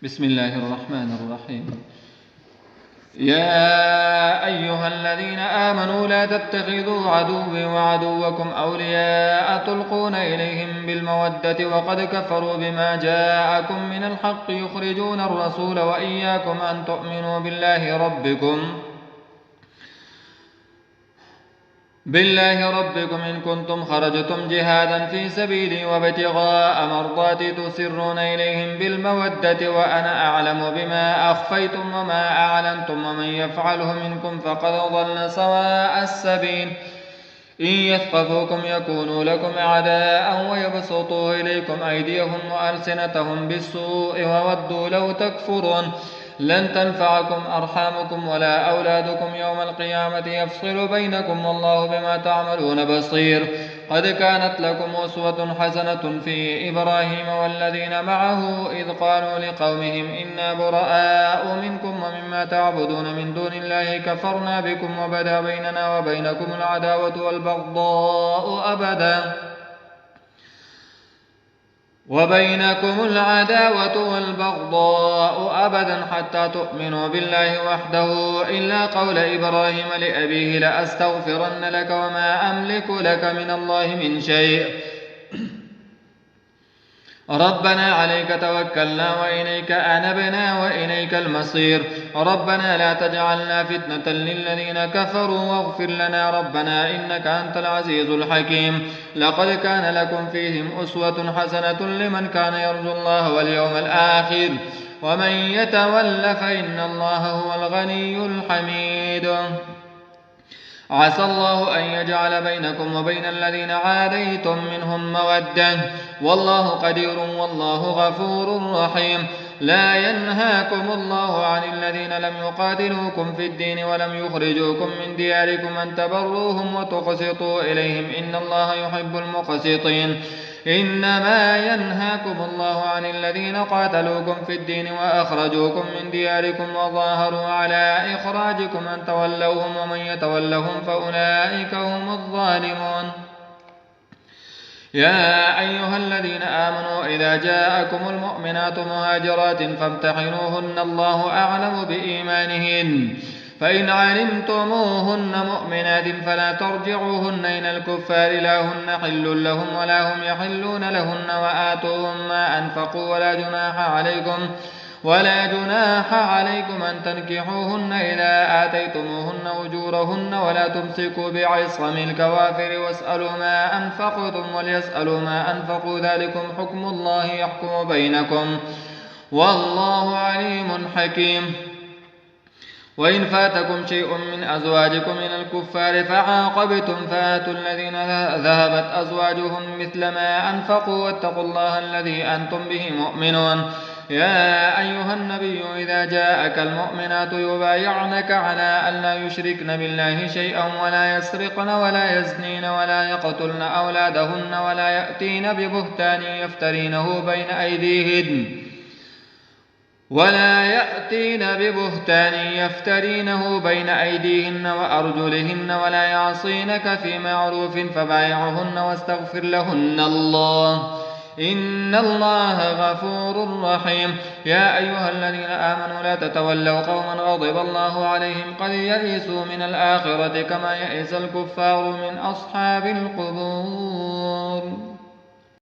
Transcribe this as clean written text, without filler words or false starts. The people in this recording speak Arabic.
بسم الله الرحمن الرحيم. يا أيها الذين آمنوا لا تتخذوا عدوي وعدوكم أولياء تلقون إليهم بالمودة وقد كفروا بما جاءكم من الحق يخرجون الرسول وإياكم أن تؤمنوا بالله ربكم إن كنتم خرجتم جهادا في سبيلي وابتغاء مرضاتي تسرون إليهم بالمودة وأنا أعلم بما أخفيتم وما أعلنتم ومن يفعله منكم فقد ضل سواء السبيل. إن يثقفوكم يكونوا لكم أعداء ويبسطوا إليكم أيديهم وألسنتهم بالسوء وودوا لو تكفرون. لن تنفعكم أرحامكم ولا أولادكم يوم القيامة يفصل بينكم والله بما تعملون بصير. قد كانت لكم أسوة حسنة في إبراهيم والذين معه إذ قالوا لقومهم إنا براء منكم ومما تعبدون من دون الله كفرنا بكم وبدا بيننا وبينكم العداوة والبغضاء أبدا حتى تؤمنوا بالله وحده إلا قول إبراهيم لأبيه لأستغفرن لك وما أملك لك من الله من شيء ربنا عليك توكلنا وإليك أنبنا وإليك المصير. ربنا لا تجعلنا فتنة للذين كفروا واغفر لنا ربنا إنك أنت العزيز الحكيم. لقد كان لكم فيهم أسوة حسنة لمن كان يرجو الله واليوم الآخر ومن يتول فإن الله هو الغني الحميد. عسى الله أن يجعل بينكم وبين الذين عاديتم منهم مودة والله قدير والله غفور رحيم. لا ينهاكم الله عن الذين لم يقاتلوكم في الدين ولم يخرجوكم من دياركم أن تبروهم وتقسطوا إليهم إن الله يحب المقسطين. إنما ينهاكم الله عن الذين قاتلوكم في الدين وأخرجوكم من دياركم وظاهروا على إخراجكم أن تولوهم ومن يتولهم فأولئك هم الظالمون. يا أيها الذين آمنوا إذا جاءكم المؤمنات مهاجرات فامتحنوهن الله أعلم بإيمانهن فإن علمتموهن مؤمنات فلا ترجعوهن إلى الكفار لا هن حل لهم ولا هم يحلون لهن وآتوهم ما أنفقوا ولا جناح عليكم أن تنكحوهن إذا آتيتموهن أجورهن ولا تمسكوا بعصم الكوافر واسألوا ما أنفقتم وليسألوا ما أنفقوا ذلكم حكم الله يحكم بينكم والله عليم حكيم. وإن فاتكم شيء من أزواجكم من الكفار فعاقبتم فآتوا الذين ذهبت أزواجهم مثل ما أنفقوا واتقوا الله الذي أنتم به مؤمنون. يا أيها النبي إذا جاءك المؤمنات يبايعنك على أن لا يشركن بالله شيئا ولا يسرقن ولا يزنين ولا يقتلن أولادهن ولا يأتين ببهتان يفترينه بين أيديهن وأرجلهن ولا يعصينك في معروف فبايعهن واستغفر لهن الله إن الله غفور رحيم. يا أيها الذين آمنوا لا تتولوا قوما غضب الله عليهم قد يئسوا من الآخرة كما يئس الكفار من أصحاب القبور.